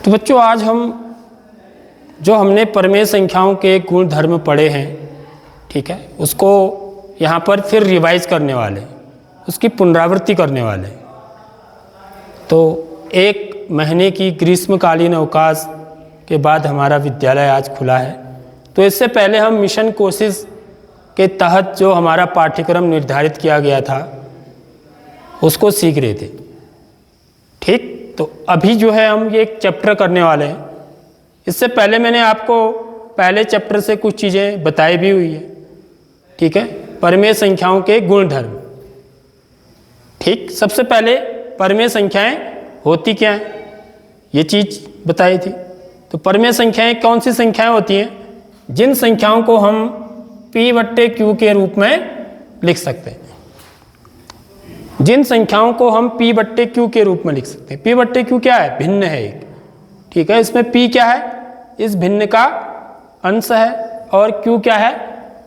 तो बच्चों आज हम जो हमने परमेय संख्याओं के गुण धर्म पढ़े हैं, ठीक है, उसको यहाँ पर फिर रिवाइज करने वाले, उसकी पुनरावृत्ति करने वाले। तो एक महीने की ग्रीष्मकालीन अवकाश के बाद हमारा विद्यालय आज खुला है। तो इससे पहले हम मिशन कोशिश के तहत जो हमारा पाठ्यक्रम निर्धारित किया गया था उसको सीख रहे थे, ठीक। तो अभी जो है हम ये एक चैप्टर करने वाले हैं। इससे पहले मैंने आपको पहले चैप्टर से कुछ चीज़ें बताई भी हुई है, ठीक है, परमेय संख्याओं के गुण धर्म, ठीक। सबसे पहले परमेय संख्याएं होती क्या हैं, ये चीज़ बताई थी। तो परमेय संख्याएं कौन सी संख्याएं होती हैं? जिन संख्याओं को हम P/Q के रूप में लिख सकते हैं, जिन संख्याओं को हम P/Q के रूप में लिख सकते हैं। P/Q क्या है? भिन्न है एक, ठीक है। इसमें P क्या है? इस भिन्न का अंश है, और Q क्या है?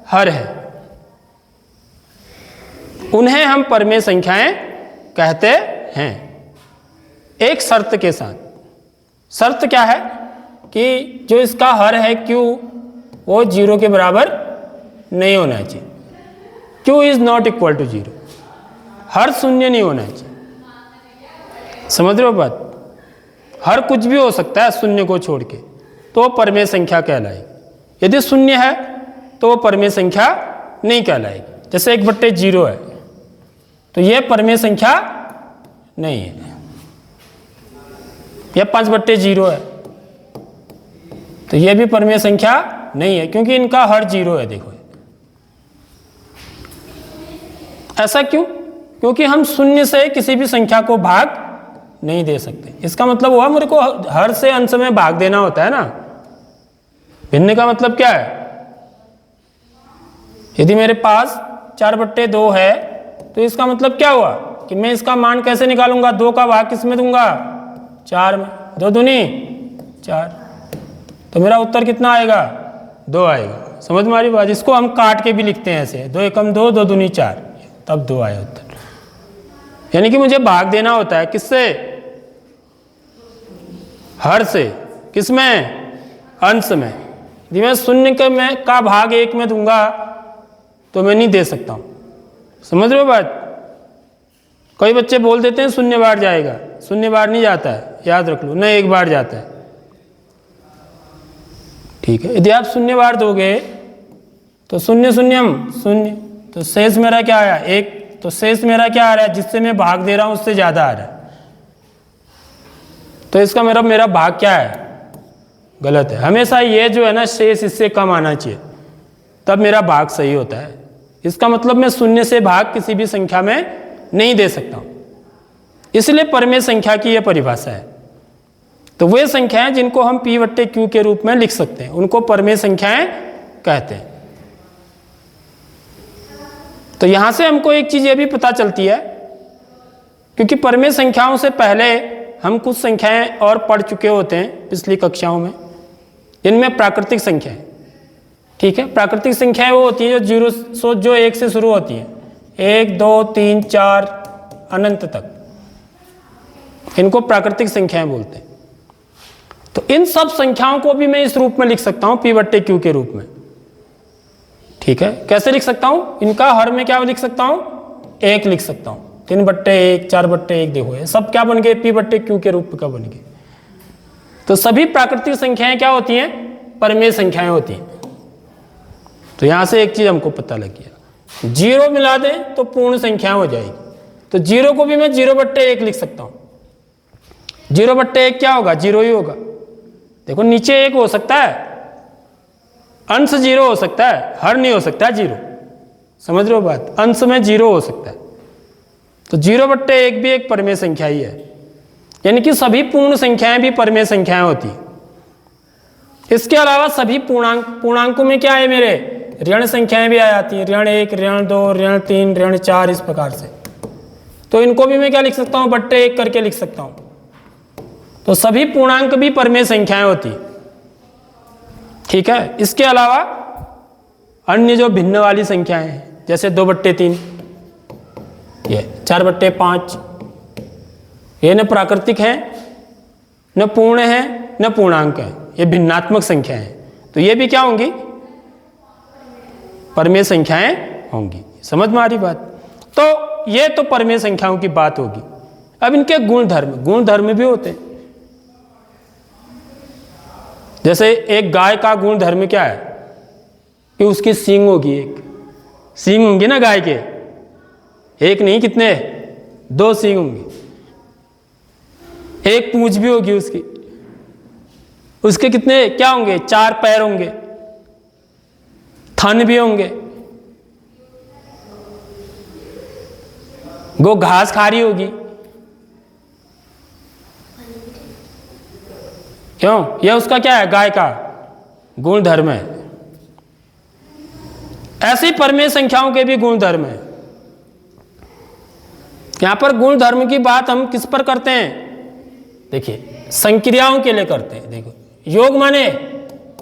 हर है। उन्हें हम परमेय संख्याएं कहते हैं, एक शर्त के साथ। शर्त क्या है कि जो इसका हर है Q वो 0 के बराबर नहीं होना चाहिए। Q is not equal to 0, हर शून्य नहीं होना चाहिए। समझ रहे हो बात? हर कुछ भी हो सकता है शून्य को छोड़ के, तो परमेय संख्या कहलाएगी। यदि शून्य है तो वो परमेय संख्या नहीं कहलाएगी। जैसे 1/0 है तो यह परमेय संख्या नहीं है। यह 5/0 है तो यह भी परमेय संख्या नहीं है, क्योंकि इनका हर 0 है। देखो ऐसा क्यों? क्योंकि हम शून्य से किसी भी संख्या को भाग नहीं दे सकते। इसका मतलब हुआ मेरे को हर से अंश में भाग देना होता है ना। भिन्न का मतलब क्या है? यदि मेरे पास 4/2 है तो इसका मतलब क्या हुआ कि मैं इसका मान कैसे निकालूंगा? 2 का भाग किस में दूंगा? 4 में। 2 दूनी 4, तो मेरा उत्तर कितना आएगा? 2 आएगा। समझ में आ रही बात? इसको हम काट के भी लिखते हैं ऐसे, 2 एकम 2, 2 दूनी 4, तब 2 आया उत्तर। यानी कि मुझे भाग देना होता है किससे? हर से। किसमें? अंश में। यदि मैं शून्य का भाग 1 में दूंगा तो मैं नहीं दे सकता हूं। समझ रहे हो बात? कई बच्चे बोल देते हैं शून्य बार जाएगा। शून्य बार नहीं जाता है, याद रख लो, न 1 बार जाता है, ठीक है। यदि आप शून्य बार दोगे तो शून्य शून्यम शून्य, तो शेष मेरा क्या आया? 1। तो शेष मेरा क्या आ रहा है? जिससे मैं भाग दे रहा हूं उससे ज्यादा आ रहा है, तो इसका मेरा भाग क्या है? गलत है। हमेशा ये जो है ना, शेष इससे कम आना चाहिए, तब मेरा भाग सही होता है। इसका मतलब मैं शून्य से भाग किसी भी संख्या में नहीं दे सकता हूं। इसलिए परमेय संख्या की यह परिभाषा है। तो वे संख्याएं जिनको हम P/Q के रूप में लिख सकते हैं उनको परमेय संख्याएं कहते हैं। तो यहां से हमको एक चीज ये भी पता चलती है, क्योंकि परमेय संख्याओं से पहले हम कुछ संख्याएं और पढ़ चुके होते हैं पिछली कक्षाओं में, इनमें प्राकृतिक संख्याएं, ठीक है। प्राकृतिक संख्याएं वो होती है जो 1 से शुरू होती है, 1 2 3 4 अनंत तक, इनको प्राकृतिक संख्याएं बोलते हैं। तो इन सब संख्याओं को भी मैं इस रूप में लिख सकता हूं, P/Q के रूप में, ठीक है। कैसे लिख सकता हूं? इनका हर में क्या लिख सकता हूं? 1 लिख सकता हूं। 3/1 4/1, देखो ये सब क्या बन गए? P/Q के रूप का बन गए। तो सभी प्राकृतिक संख्याएं क्या होती हैं? परमेय संख्याएं होती हैं। तो यहां से एक चीज हमको पता लग गया, 0 मिला दें तो पूर्ण संख्या हो जाएगी। तो 0 को भी मैं 0/1 लिख सकता हूं। 0/1 क्या होगा? 0 ही होगा। देखो नीचे 1 हो सकता है, अंश 0 हो सकता है, हर नहीं हो सकता 0। समझ रहे हो बात? अंश में 0 हो सकता है। तो 0/1 भी एक परमेय संख्या ही है। यानी कि सभी पूर्ण संख्याएं भी परमेय संख्याएं होती हैं। इसके अलावा सभी पूर्णांकों में क्या है मेरे? ऋण संख्याएं भी आ जाती हैं, ऋण 1 ऋण 2 ऋण 3 ऋण 4, इस प्रकार से। तो इनको भी मैं क्या लिख सकता हूं? /1 करके लिख सकता हूं। तो सभी पूर्णांक भी परमेय संख्याएं होती हैं, ठीक है। इसके अलावा अन्य जो भिन्न वाली संख्याएं हैं, जैसे 2/3, ये 4/5, ये न प्राकृतिक है, न पूर्ण है, न पूर्णांक है, ये भिन्नात्मक संख्या है, तो ये भी क्या होंगी, परमेय संख्याएं होंगी। समझ में आ रही बात। तो ये तो परमेय संख्याओं की बात होगी। अब इनके गुण धर्म भी होते हैं। जैसे एक गाय का गुण धर्म क्या है कि उसकी सींग होगी, एक सींग होंगी ना गाय के, एक नहीं कितने, 2 सींग होंगी, एक पूंछ भी होगी उसकी, उसके कितने क्या होंगे, 4 पैर होंगे, थन भी होंगे, गो घास खा रही होगी, क्यों, यह उसका क्या है, गाय का गुण धर्म है। ऐसी परमेय संख्याओं के भी गुण धर्म है। यहां पर गुण धर्म की बात हम किस पर करते हैं, देखिए संक्रियाओं के लिए करते हैं। देखो योग माने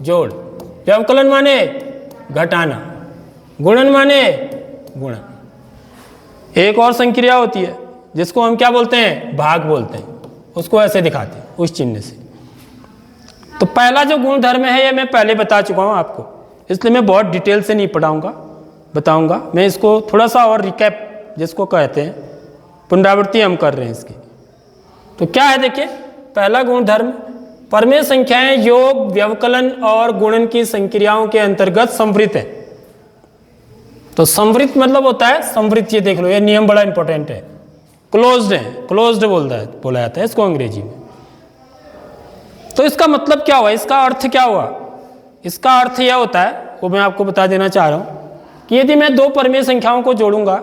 जोड़, व्यवकलन माने घटाना, गुणन माने गुणन। एक और संक्रिया होती है जिसको हम क्या बोलते हैं, भाग बोलते हैं, उसको ऐसे दिखाते हैं उस चिन्ह से। तो पहला जो गुण धर्म है ये मैं पहले बता चुका हूं आपको, इसलिए मैं बहुत डिटेल से नहीं बताऊंगा। मैं इसको थोड़ा सा और रिकैप जिसको कहते हैं, पुनरावृत्ति हम कर रहे हैं इसकी। तो क्या है देखिए, पहला गुण धर्म, परमेय संख्याएं योग, व्यवकलन और गुणन की संक्रियाओं के अंतर्गत संवृत है। तो संवृत मतलब होता है संवृत, ये देख लो, ये नियम बड़ा इंपॉर्टेंट है, क्लोज्ड है, क्लोज्ड बोला जाता है इसको अंग्रेजी में। तो इसका मतलब क्या हुआ, इसका अर्थ क्या हुआ, इसका अर्थ यह होता है, वो मैं आपको बता देना चाह रहा हूं कि यदि मैं 2 परमेय संख्याओं को जोड़ूंगा,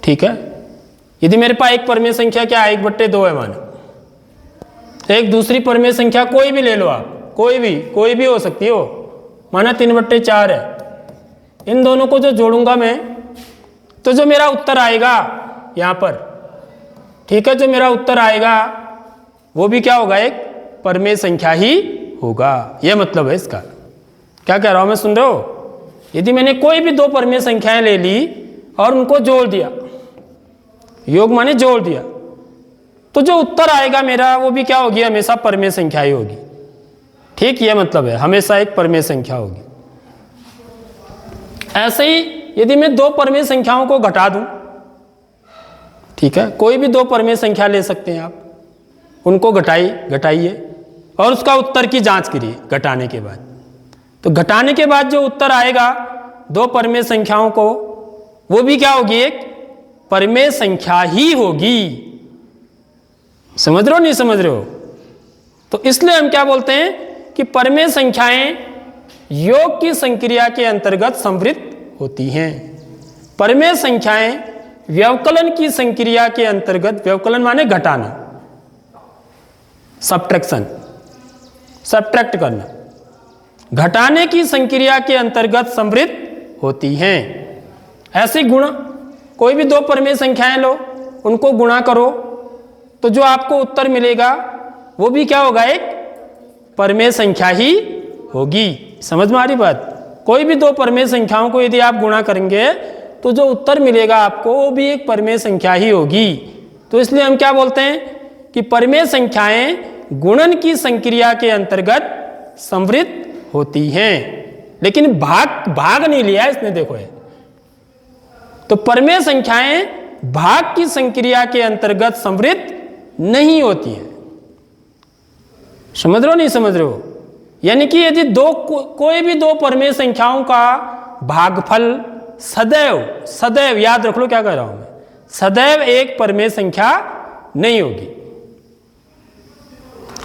ठीक है, यदि मेरे पास एक परमेय संख्या क्या है, 1/2 है माना, एक दूसरी परमेय संख्या कोई भी ले लो आप, कोई भी हो सकती हो, माना 3/4 है, इन दोनों को जो जोड़ूंगा मैं, तो जो मेरा उत्तर आएगा यहां पर, ठीक है, जो मेरा उत्तर आएगा वो भी क्या होगा, एक परमेय संख्या ही होगा। यह मतलब है इसका। क्या कह रहा हूं मैं, सुन रहे हो? यदि मैंने कोई भी 2 परमेय संख्याएं ले ली और उनको जोड़ दिया, योग माने जोड़ दिया, तो जो उत्तर आएगा मेरा वो भी क्या होगी, हमेशा परमेय संख्या ही होगी। ठीक, यह मतलब है, हमेशा एक परमेय संख्या होगी। ऐसे ही यदि मैं 2 परमेय संख्याओं को घटा दूं, ठीक है, कोई भी 2 परमेय संख्या ले सकते हैं आप, उनको घटाइए और उसका उत्तर की जांच करिए घटाने के बाद। तो घटाने के बाद जो उत्तर आएगा 2 परमेय संख्याओं को, वो भी क्या होगी, एक परमेय संख्या ही होगी। समझ रहे हो नहीं समझ रहे हो? तो इसलिए हम क्या बोलते हैं कि परमेय संख्याएं योग की संक्रिया के अंतर्गत संवृत होती हैं। परमेय संख्याएं व्यवकलन की संक्रिया के अंतर्गत, व्यवकलन माने घटाना, सब्ट्रैक्ट करना, घटाने की संक्रिया के अंतर्गत संवृत होती हैं। ऐसे गुण, कोई भी 2 परमेय संख्याएं लो, उनको गुणा करो, तो जो आपको उत्तर मिलेगा वो भी क्या होगा, एक परमेय संख्या ही होगी। समझ में आ रही बात? कोई भी 2 परमेय संख्याओं को यदि आप गुणा करेंगे तो जो उत्तर मिलेगा आपको वो भी एक परमेय संख्या ही होगी। तो इसलिए हम क्या बोलते हैं कि परमेय संख्याएं गुणन की संक्रिया के अंतर्गत संवृत होती हैं। लेकिन भाग नहीं लिया इसने, देखो है, तो परमेय संख्याएं भाग की संक्रिया के अंतर्गत संवृत नहीं होती है। समझ रहे हो नहीं समझ रहे हो? यानी कि यदि कोई भी 2 परमेय संख्याओं का भागफल सदैव याद रख लो क्या कह रहा हूं मैं, सदैव एक परमेय संख्या नहीं होगी,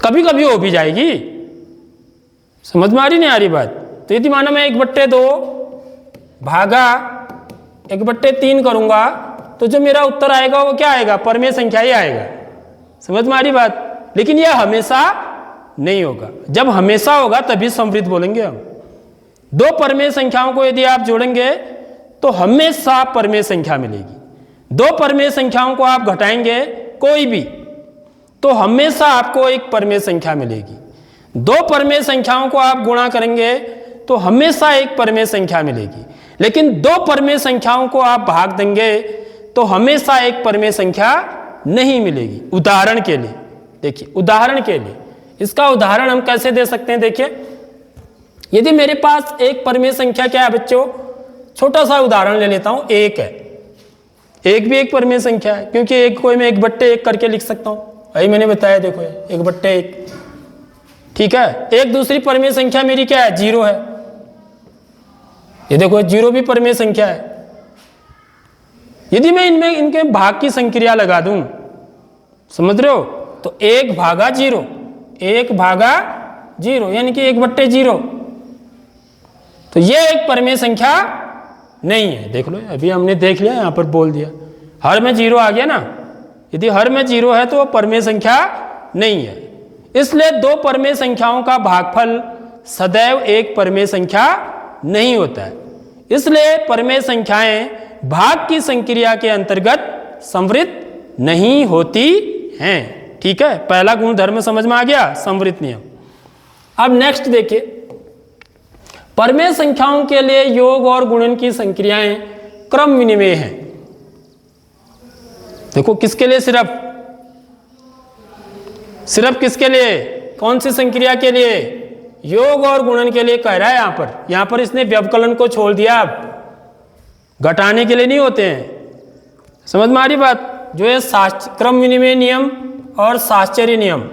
कभी कभी हो भी जाएगी। समझ में आ रही नहीं आ रही बात? तो यदि माना मैं 1/2 भागा 1/3 करूंगा, तो जो मेरा उत्तर आएगा वो क्या आएगा, परमेय संख्या ही आएगा। समझ में आ रही बात? लेकिन यह हमेशा नहीं होगा। जब हमेशा होगा तभी संवृत बोलेंगे हम। 2 परमेय संख्याओं को यदि आप जोड़ेंगे तो हमेशा परमेय संख्या मिलेगी। 2 परमेय संख्याओं को आप घटाएंगे कोई भी, तो हमेशा आपको एक परमेय संख्या मिलेगी। 2 परमेय संख्याओं को आप गुणा करेंगे तो हमेशा एक परमेय संख्या मिलेगी। लेकिन 2 परमेय संख्याओं को आप भाग देंगे तो हमेशा एक परमेय संख्या नहीं मिलेगी। उदाहरण के लिए देखिए, उदाहरण के लिए इसका उदाहरण हम कैसे दे सकते हैं? देखिए, यदि मेरे पास एक परिमेय संख्या क्या है बच्चों, छोटा सा उदाहरण ले लेता हूं, एक है। एक भी एक परिमेय संख्या है, क्योंकि एक को मैं 1/1 करके लिख सकता हूं, वही मैंने बताया, देखो 1/1। ठीक है, एक दूसरी परिमेय संख्या मेरी क्या है? 0 है। ये देखो 0 भी परिमेय संख्या है। यदि मैं इनमें इनके भाग की संक्रिया लगा दूं, समझ रहे हो, तो 1 भागा 0, 1 भागा 0 यानी कि 1/0। तो ये एक परिमेय संख्या नहीं है। देख लो, अभी हमने देख लिया, यहां पर बोल दिया, हर में 0 आ गया ना। यदि हर में 0 है तो वो परिमेय संख्या नहीं है। इसलिए दो परिमेय संख्याओं का भागफल सदैव एक परिमेय संख्या नहीं होता है। इसलिए परिमेय संख्याएं भाग की संक्रिया के अंतर्गत संवृत नहीं होती हैं। ठीक है, पहला गुणधर्म समझ में आ गया, संवृत नियम। अब नेक्स्ट देखिए, परिमेय संख्याओं के लिए योग और गुणन की संक्रियाएं क्रम विनिमेय हैं। देखो किसके लिए? सिर्फ किसके लिए? कौन सी संक्रिया के लिए? योग और गुणन के लिए कह रहा है। यहां पर इसने व्यवकलन को छोड़ दिया, अब घटाने के लिए नहीं होते हैं। समझ में आ रही बात? जो है क्रम विनिमय नियम और साहचर्य नियम,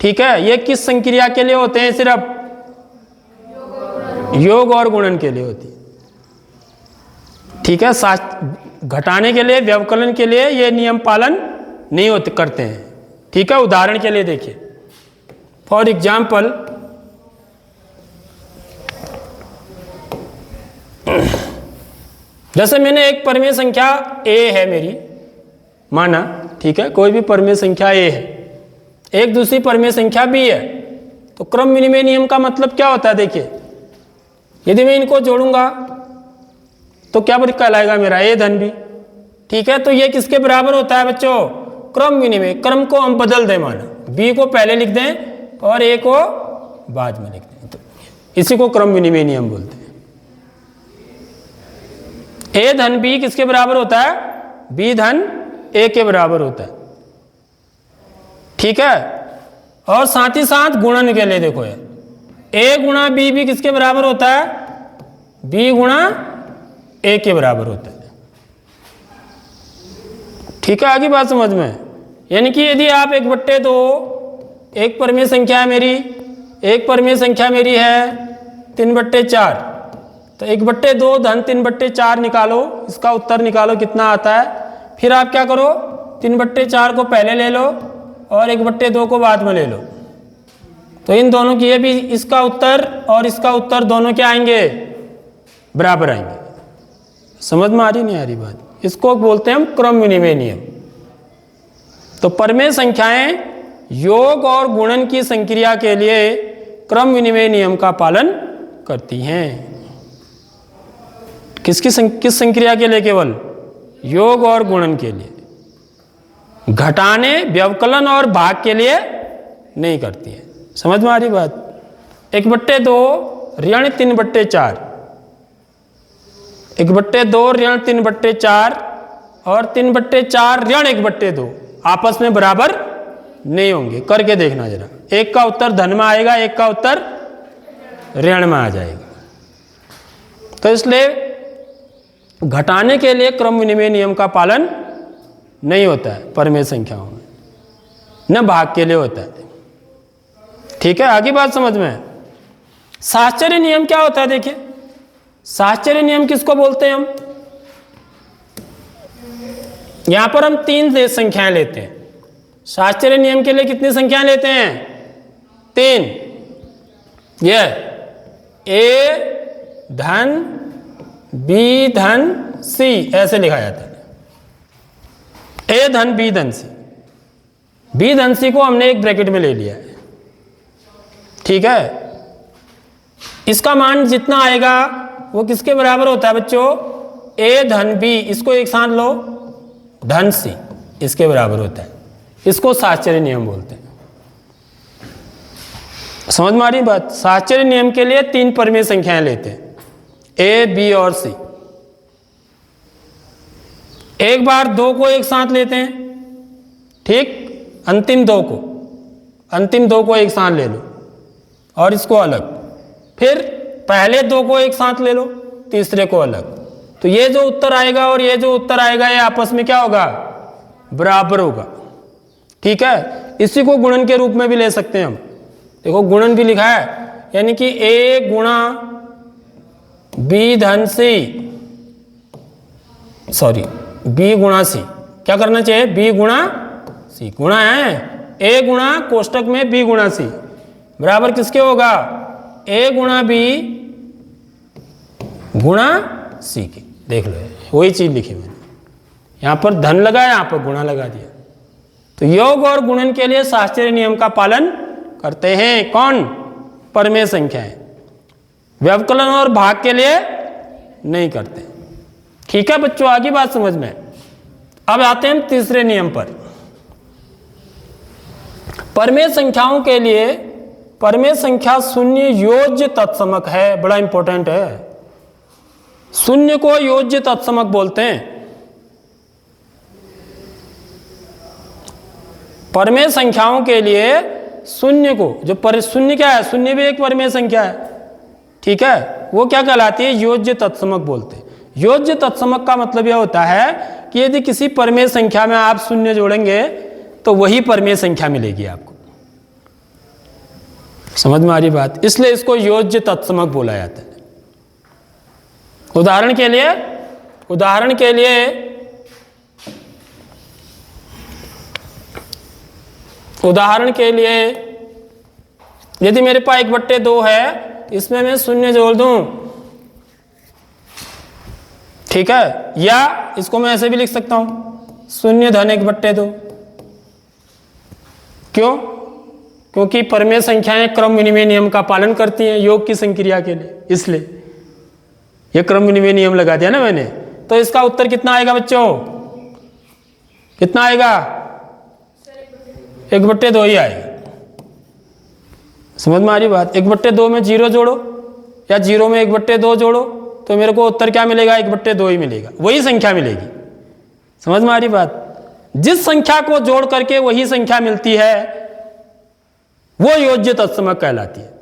ठीक है, ये किस संक्रिया के लिए होते हैं? सिर्फ योग और गुणन के लिए होती है। ठीक है, घटाने के लिए, व्यवकलन के लिए ये नियम पालन नहीं होते करते हैं। ठीक है, उदाहरण के लिए देखिए, फॉर एग्जाम्पल जैसे मैंने एक परिमेय संख्या a है मेरी, माना, ठीक है, कोई भी परिमेय संख्या a है, एक दूसरी परिमेय संख्या b है, तो क्रम विनिमय नियम का मतलब क्या होता है? देखिए, यदि मैं इनको जोड़ूंगा तो क्या कहलाएगा मेरा? a धन b। ठीक है, तो ये किसके बराबर होता है बच्चों? क्रम विनिमय। क्रम को हम बदल दें, माना b को पहले लिख दें और a को बाद में लिख दें, तो इसी को क्रम विनिमय नियम बोलते हैं। a धन b किसके बराबर होता है? b धन a के बराबर होता है। ठीक है, और साथ ही साथ गुणन के लिए देखो, a गुणा b भी किसके बराबर होता है? b गुणा a के बराबर होता है। ठीक है, आगे बात समझ में? यानी कि यदि आप 1/2, एक परिमेय संख्या है मेरी, एक परिमेय संख्या मेरी है 3/4, तो 1/2 धन 3/4 निकालो, इसका उत्तर निकालो कितना आता है। फिर आप क्या करो, 3/4 को पहले ले लो और 1/2 को बाद में ले लो, तो इन दोनों की, ये भी इसका उत्तर और इसका उत्तर दोनों क्या आएंगे? बराबर आएंगे। समझ में आ रही नहीं आ रही बात? इसको बोलते हैं हम क्रम विनिमय नियम। तो परिमेय संख्याएं योग और गुणन की संक्रिया के लिए क्रम विनिमय नियम का पालन करती हैं। किस संक्रिया के लिए? केवल योग और गुणन के लिए, घटाने, व्यवकलन और भाग के लिए नहीं करती है। समझ में आ रही बात? 1/2 ऋण 3/4, 1/2 ऋण 3/4 और 3/4 ऋण 1/2 आपस में बराबर नहीं होंगे। करके देखना जरा, एक का उत्तर धन में आएगा, एक का उत्तर ऋण में आ जाएगा। तो इसलिए घटाने के लिए क्रम विनिमय नियम का पालन नहीं होता है परिमेय संख्याओं में, न भाग के लिए होता है। ठीक है, आगे बात समझ में? साहचर्य नियम क्या होता है? देखिए, साहचर्य नियम किसको बोलते हैं हम? यहां पर हम 3 संख्याएं लेते हैं। साहचर्य नियम के लिए कितनी संख्याएं लेते हैं? 3। यह a धन b धन c ऐसे लिखा जाता है। a धन b धन c, b धन c को हमने एक ब्रैकेट में ले लिया है। ठीक है, इसका मान जितना आएगा वो किसके बराबर होता है बच्चों? a धन b, इसको एक साथ लो, धन c, इसके बराबर होता है। इसको साहचर्य नियम बोलते हैं। समझ में आ रही बात? साहचर्य नियम के लिए 3 परिमेय संख्याएं लेते हैं, a, b और c। एक बार 2 को एक साथ लेते हैं, ठीक, अंतिम 2 को, अंतिम दो को एक साथ ले लो और इसको अलग, फिर पहले दो को एक साथ ले लो, तीसरे को अलग। तो ये जो उत्तर आएगा और ये जो उत्तर आएगा ये आपस में क्या होगा, बराबर होगा। ठीक है, इसी को गुणन के रूप में भी ले सकते हैं हम। देखो गुणन भी लिखा है, यानी कि a गुणा b धन सी, सॉरी b गुणा सी, क्या करना चाहिए, b गुणा सी, गुणा है a गुणा कोष्टक में b गुणा सी बराबर किसके होगा, a गुणा b गुणा सी के। देख लो वही चीज लिखी मैंने, यहां पर धन लगा, यहां पर गुणा लगा दिया। तो योग और गुणन के लिए शास्त्रीय नियम का पालन करते हैं कौन, परमेय संख्याएं। व्यवकलन और भाग के लिए नहीं करते। ठीक है बच्चों, आगे बात समझ में। अब आते हैं तीसरे नियम पर। परमेय संख्याओं के लिए परमेय संख्या शून्य योज्य तत्समक है, बड़ा इंपॉर्टेंट है। शून्य को योज्य तत्समक बोलते हैं। परमेय संख्याओं के लिए शून्य को, जो शून्य क्या है, शून्य भी एक परमेय संख्या है, ठीक है, वो क्या कहलाती है, योज्य तत्समक बोलते हैं। योज्य तत्समक का मतलब यह होता है कि यदि किसी परमेय संख्या में आप शून्य जोड़ेंगे तो वही परमेय संख्या मिलेगी आपको। समझ में आ रही बात, इसलिए इसको योज्य तत्समक बोला जाता है। उदाहरण के लिए यदि मेरे पास 1/2 है, इसमें मैं शून्य जोड़ दूं, ठीक है, या इसको मैं ऐसे भी लिख सकता हूं, शून्य धन 1/2। क्यों, क्योंकि परमेय संख्याएं क्रम विनिमय नियम का पालन करती हैं योग की संक्रिया के लिए, इसलिए यह क्रम विनिमय नियम लगा दिया ना मैंने। तो इसका उत्तर कितना आएगा बच्चों, कितना आएगा, 1/2 ही आएगा। समझ में आ रही बात, 1/2 में 0 जोड़ो या 0 में 1/2 जोड़ो तो मेरे को उत्तर क्या मिलेगा, 1/2 ही मिलेगा, वही संख्या मिलेगी। समझ में आ रही बात, जिस संख्या को जोड़ करके वही संख्या मिलती है वो योज्य तत्समक कहलाती है।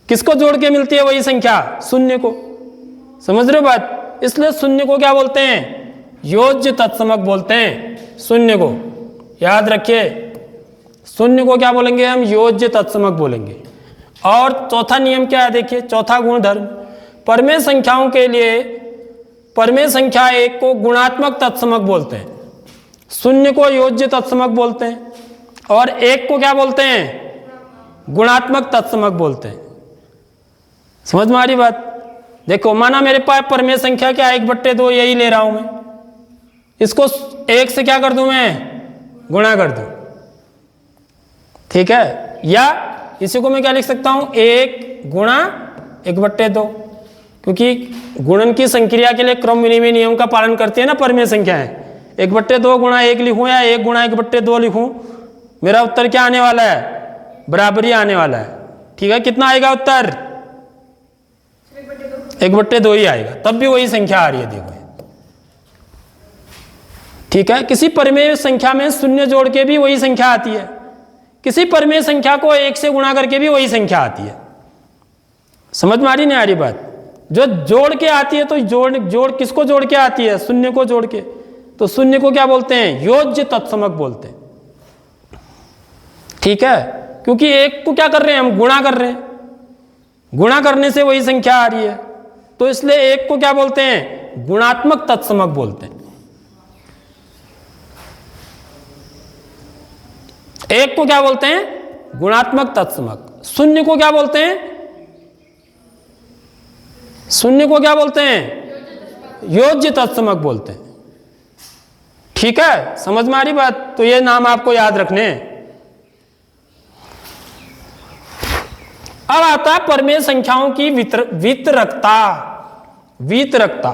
किसको जोड़ के मिलती है वही संख्या, शून्य को। समझ रहे हो बात, इसलिए शून्य को क्या बोलते हैं, योज्य तत्समक बोलते हैं। शून्य को याद रखिए, शून्य को क्या बोलेंगे हम, योज्य तत्समक बोलेंगे। और चौथा नियम क्या है, देखिए चौथा गुणधर्म, परमेय संख्याओं के लिए परमेय संख्या 1 को गुणात्मक तत्समक बोलते हैं, शून्य को योज्य तत्समक बोलते हैं और 1 को क्या बोलते हैं, गुणात्मक तत्समक बोलते हैं। समझ में आ रही बात, देखो माना मेरे पास परमेय संख्या क्या, 1/2 यही ले रहा हूं मैं, इसको 1 से क्या कर दूं मैं, गुणा कर दूं, ठीक है, या इसी को मैं क्या लिख सकता हूं, 1 गुणा 1/2, क्योंकि गुणन की संक्रिया के लिए क्रम विनिमय नियम का पालन करती है ना परमेय संख्याएं। 1/2 गुणा 1 लिखूं या 1 गुणा 1/2 लिखूं, मेरा उत्तर क्या आने वाला है, बराबरी आने वाला है। ठीक है, कितना आएगा उत्तर, 1/2 ही आएगा, तब भी वही संख्या आ रही है, देखो। ठीक है, किसी परमेय संख्या में शून्य जोड़ के भी वही संख्या आती है, किसी परमेय संख्या को 1 से गुणा करके भी वही संख्या आती है। समझ में आ रही नहीं आ रही बात, जो जोड़ के आती है तो जोड़ किसको जोड़ के आती है, शून्य को जोड़ के, तो शून्य को क्या बोलते हैं, योज्य तत्समक बोलते हैं। ठीक है, क्योंकि 1 को क्या कर रहे हैं हम, गुणा कर रहे हैं, गुणा करने से वही संख्या आ रही है, तो इसलिए 1 को क्या बोलते हैं, गुणात्मक तत्समक बोलते हैं। 1 को क्या बोलते हैं, गुणात्मक तत्समक। शून्य को क्या बोलते हैं, शून्य को क्या बोलते हैं, योज्य तत्समक बोलते हैं। ठीक है, समझ में आ रही बात, तो ये नाम आपको याद रखने हैं। अब आता है परमेय संख्याओं की वितरकता। वितरकता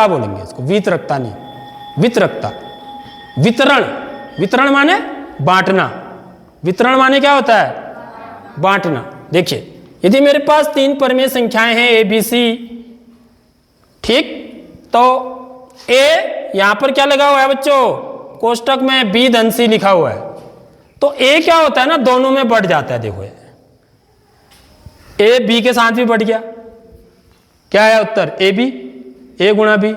बोलेंगे इसको, वितरकता नहीं, वितरकता। वितरण माने बांटना, वितरण माने क्या होता है, बांटना। देखिए यदि मेरे पास 3 परमेय संख्याएं हैं A B C, ठीक, तो A यहां पर क्या लगा हुआ है बच्चों, कोष्टक में B धन C लिखा हुआ है, तो ए क्या होता है ना, दोनों में बढ़ जाता है। देखो ए बी के साथ भी बढ़ गया, क्या है उत्तर, ए बी, ए गुणा बी।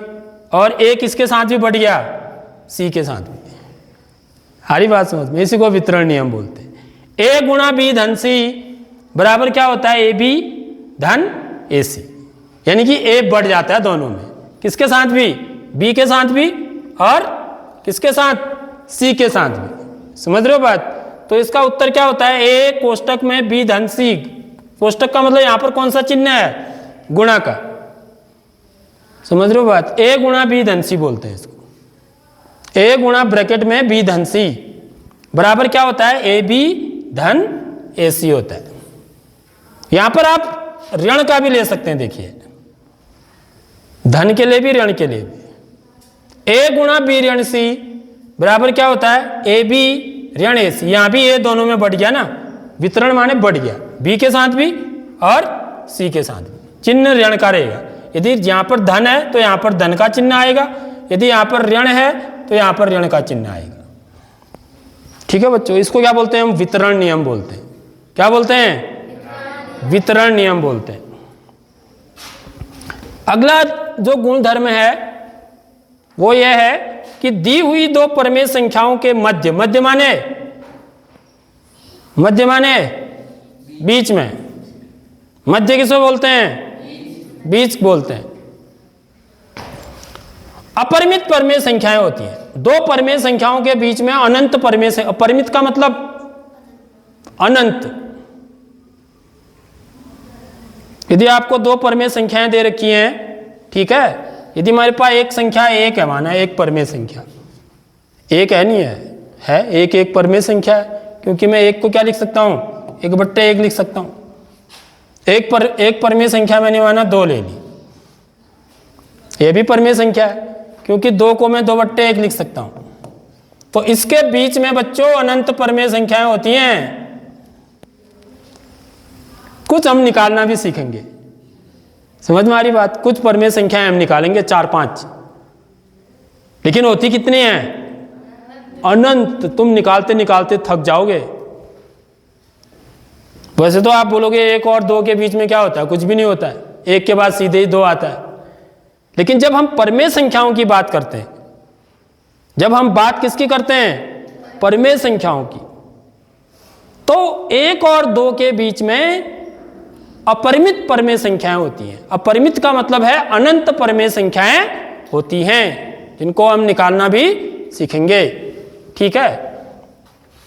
और ए किसके साथ भी बढ़ गया, सी के साथ भी। हरी बात समझ में, इसी को वितरण नियम बोलते हैं। ए गुणा बी धन सी बराबर क्या होता है, ए बी धन ए सी, यानी कि ए बढ़ जाता है दोनों में, किसके साथ भी, बी के साथ भी और किसके साथ, सी के साथ भी। समझ रहे हो बात। तो इसका उत्तर क्या होता है, ए कोष्टक में बी धन सी, कोष्टक का मतलब यहां पर कौन सा चिन्ह है, गुणा का। समझ रहे हो बात, ए गुणा बी धन सी बोलते हैं इसको, ए गुणा ब्रैकेट में बी धन सी बराबर क्या होता है, ए बी धन ए सी होता है। यहां पर आप ऋण का भी ले सकते हैं, देखिए धन के लिए भी ऋण के लिए भी। ए गुणा बी ऋण सी बराबर क्या होता है, ए बी ऋण ए सी। यहां भी ए दोनों में बढ़ गया ना, वितरण माने बढ़ गया, बी के साथ भी और सी के साथ भी, चिन्ह ऋण का रहेगा। यदि यहां पर धन है तो यहां पर धन का चिन्ह आएगा, यदि यहां पर ऋण है तो यहां पर ऋण का चिन्ह आएगा। ठीक है बच्चों, इसको क्या बोलते हैं हम, वितरण नियम बोलते हैं। क्या बोलते हैं, वितरण नियम बोलते हैं। अगला जो गुण धर्म है वो यह है कि दी हुई दो परमेय संख्याओं के मध्य, मध्य माने, मध्य माने बीच में, मध्य किसको बोलते हैं, बीच बोलते हैं। अपरिमित परमेय संख्याएं होती हैं, दो परमेय संख्याओं के बीच में अनंत परमेय से, अपरिमित का मतलब अनंत। यदि आपको दो परमेय संख्याएं दे रखी हैं, ठीक है, यदि हमारे पास एक संख्या एक है, माना एक परमेय संख्या एक है, नहीं है एक एक परमेय संख्या है, क्योंकि मैं एक को क्या लिख सकता हूं, एक बट्टे एक लिख सकता हूं। एक परमेय संख्या मैंने माना दो ले ली, ये भी परमेय संख्या है, क्योंकि दो को मैं दो बट्टे एक लिख सकता हूं। तो इसके बीच में बच्चों अनंत परमेय संख्याएं होती हैं। कुछ हम निकालना भी सीखेंगे, समझ में आ रही बात। कुछ परमेय संख्याएं हम निकालेंगे 4-5, लेकिन होती कितनी हैं, अनंत। तुम निकालते निकालते थक जाओगे। वैसे तो आप बोलोगे एक और दो के बीच में क्या होता है, कुछ भी नहीं होता है, एक के बाद सीधे ही दो आता है। लेकिन जब हम परमेय संख्याओं की बात करते हैं, जब हम बात किसकी करते हैं, परमेय संख्याओं की, तो एक और दो के बीच में अपरिमित परमेय संख्याएं होती हैं। अपरिमित का मतलब है अनंत परमेय संख्याएं होती हैं, जिनको हम निकालना भी सीखेंगे। ठीक है,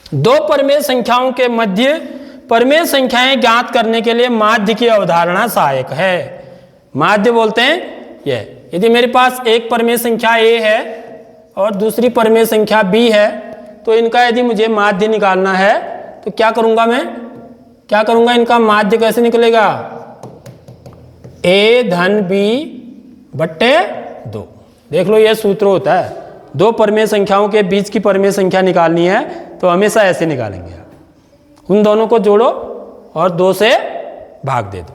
दो परमेय संख्याओं के मध्य परमेय संख्याएं ज्ञात करने के लिए माध्य की अवधारणा सहायक है। माध्य बोलते हैं यह, यदि मेरे पास एक परमेय संख्या a है और दूसरी परमेय संख्या b है, तो इनका यदि मुझे माध्य निकालना है तो क्या करूंगा, मैं क्या करूंगा, इनका माध्य कैसे निकलेगा, a धन b बट्टे 2। देख लो ये सूत्र होता है, दो परमेय संख्याओं के बीच की परमेय संख्या निकालनी है तो हमेशा ऐसे निकालेंगे। उन दोनों को जोड़ो और 2 से भाग दे दो।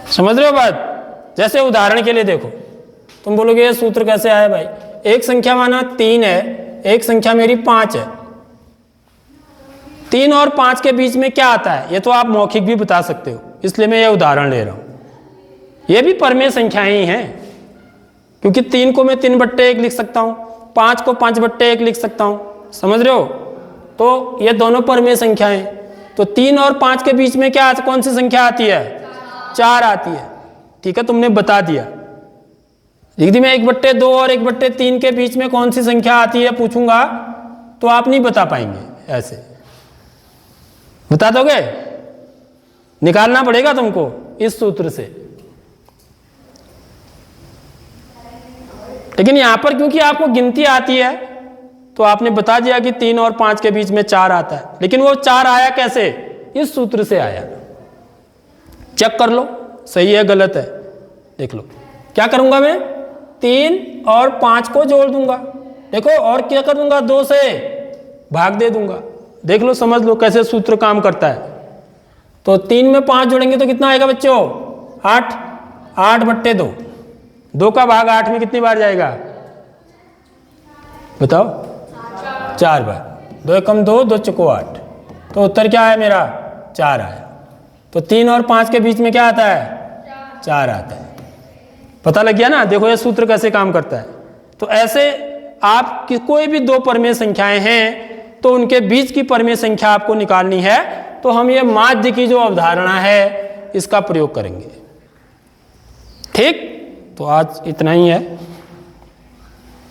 समझ रहे हो बात। जैसे उदाहरण के लिए देखो, तुम बोलोगे ये सूत्र कैसे आया भाई, एक संख्या माना 3 है, एक संख्या मेरी 5 है, 3 और 5 के बीच में क्या आता है, ये तो आप मौखिक भी बता सकते हो, इसलिए मैं ये उदाहरण ले रहा हूं। ये भी परमेय संख्याएं ही हैं, क्योंकि 3 को मैं 3 बट्टे 1 लिख सकता हूं, 5 को 5 बट्टे 1 लिख सकता हूं। समझ रहे हो, तो ये दोनों परमेय संख्याएं। तो 3 और 5 के बीच में क्या, कौन सी संख्या आती है, 4 आती है। ठीक है, तुमने बता दिया। यदि मैं 1/2 और 1/3 के बीच में कौन सी संख्या आती है पूछूंगा तो आप नहीं बता पाएंगे। ऐसे बता दोगे, निकालना पड़ेगा तुमको इस सूत्र से। लेकिन यहां पर क्योंकि आपको गिनती आती है तो आपने बता दिया कि 3 और 5 के बीच में 4 आता है, लेकिन वो 4 आया कैसे, इस सूत्र से आया। चेक कर लो सही है गलत है, देख लो। क्या करूंगा मैं, 3 और 5 को जोड़ दूंगा, देखो, और क्या कर दूंगा, 2 से भाग दे दूंगा। देख लो, समझ लो कैसे सूत्र काम करता है। तो 3 में 5 जोड़ेंगे तो कितना आएगा बच्चों, 8, 8/2। 2 का भाग 8 में कितनी बार जाएगा बताओ, 4 बार। 2 एकम 2, 2 चौको 8, तो उत्तर क्या है मेरा 4 आया। तो 3 और 5 के बीच में क्या आता है 4 आता है। पता लग गया ना। देखो ये सूत्र कैसे काम करता है। तो ऐसे आप कोई भी 2 परमेय संख्याएं हैं तो उनके बीच की परमेय संख्या आपको निकालनी है, तो हम ये माध्य की जो अवधारणा है इसका प्रयोग करेंगे। ठीक, तो आज इतना ही है।